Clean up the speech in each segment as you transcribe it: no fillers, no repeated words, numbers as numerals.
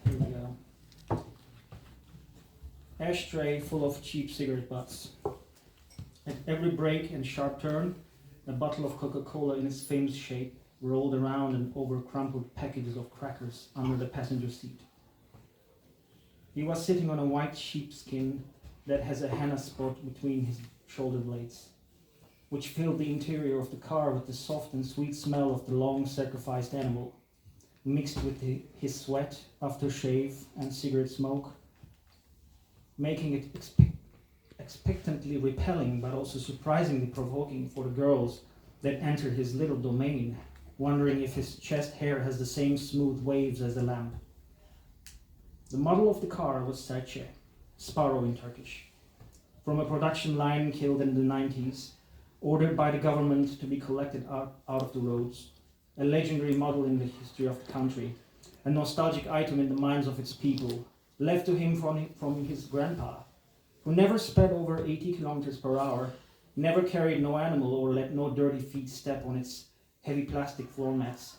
Here we go. Ashtray full of cheap cigarette butts. At every break and sharp turn, a bottle of Coca-Cola in its famous shape rolled around and over crumpled packages of crackers under the passenger seat. He was sitting on a white sheepskin that has a henna spot between his shoulder blades, which filled the interior of the car with the soft and sweet smell of the long sacrificed animal, mixed with his sweat, aftershave, and cigarette smoke, making it expectantly repelling but also surprisingly provoking for the girls that enter his little domain, wondering if his chest hair has the same smooth waves as the lamp. The model of the car was Serçe, sparrow in Turkish, from a production line killed in the 90s, ordered by the government to be collected out of the roads, a legendary model in the history of the country, a nostalgic item in the minds of its people, left to him from his grandpa, who never sped over 80 kilometers per hour, never carried no animal or let no dirty feet step on its heavy plastic floor mats,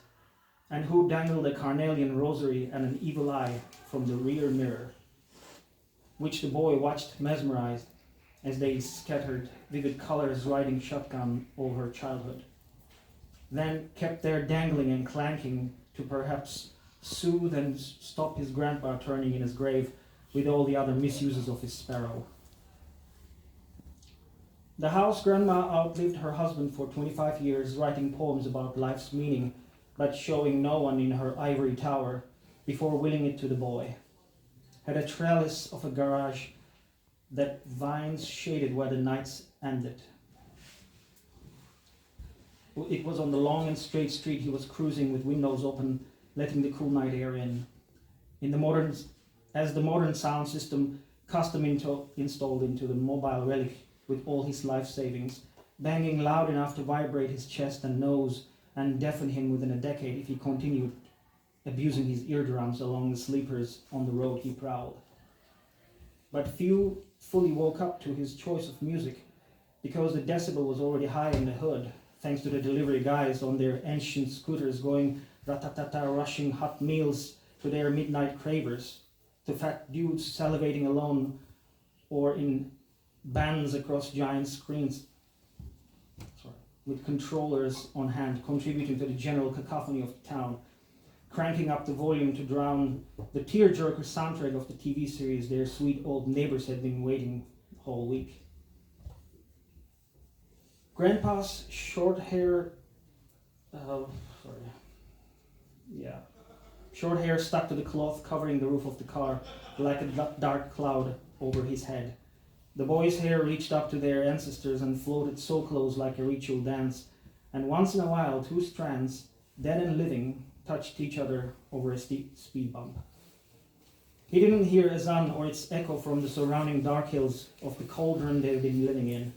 and who dangled a carnelian rosary and an evil eye from the rear mirror, which the boy watched mesmerized as they scattered vivid colors riding shotgun over her childhood, then kept there dangling and clanking to perhaps soothe and stop his grandpa turning in his grave with all the other misuses of his sparrow. The house grandma outlived her husband for 25 years, writing poems about life's meaning, but showing no one in her ivory tower before willing it to the boy. Had a trellis of a garage that vines shaded where the nights ended. It was on the long and straight street he was cruising with windows open, letting the cool night air in. As the modern sound system custom installed into the mobile relic with all his life savings, banging loud enough to vibrate his chest and nose and deafen him within a decade if he continued abusing his eardrums along the sleepers on the road he prowled. But few fully woke up to his choice of music, because the decibel was already high in the hood, thanks to the delivery guys on their ancient scooters going ratatata, rushing hot meals to their midnight cravers, to fat dudes salivating alone or in bands across giant screens, with controllers on hand, contributing to the general cacophony of the town, cranking up the volume to drown the tearjerker soundtrack of the TV series their sweet old neighbors had been waiting all week. Grandpa's short hair stuck to the cloth covering the roof of the car like a dark cloud over his head. The boys' hair reached up to their ancestors and floated so close like a ritual dance, and once in a while 2 strands, dead and living, touched each other over a steep speed bump. He didn't hear azan or its echo from the surrounding dark hills of the cauldron they'd been living in.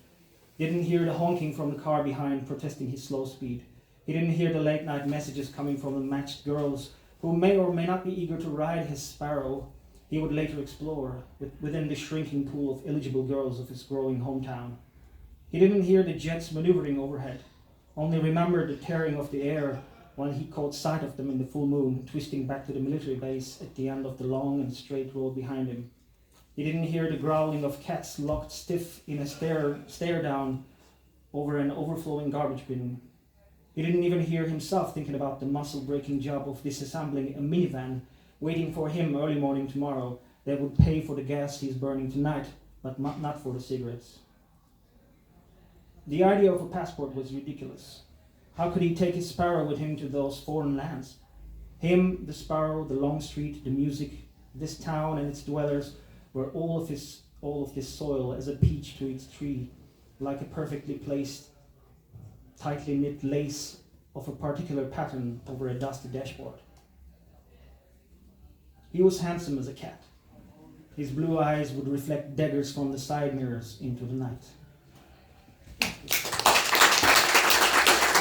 Didn't hear the honking from the car behind protesting his slow speed. He didn't hear the late night messages coming from the matched girls who may or may not be eager to ride his sparrow he would later explore within the shrinking pool of eligible girls of his growing hometown. He didn't hear the jets maneuvering overhead, only remembered the tearing of the air when he caught sight of them in the full moon, twisting back to the military base at the end of the long and straight road behind him. He didn't hear the growling of cats locked stiff in a stare down over an overflowing garbage bin. He didn't even hear himself thinking about the muscle-breaking job of disassembling a minivan waiting for him early morning tomorrow that would pay for the gas he's burning tonight, but not for the cigarettes. The idea of a passport was ridiculous. How could he take his sparrow with him to those foreign lands? Him, the sparrow, the long street, the music, this town and its dwellers were all of this soil as a peach to its tree, like a perfectly placed, tightly knit lace of a particular pattern over a dusty dashboard. He was handsome as a cat. His blue eyes would reflect daggers from the side mirrors into the night.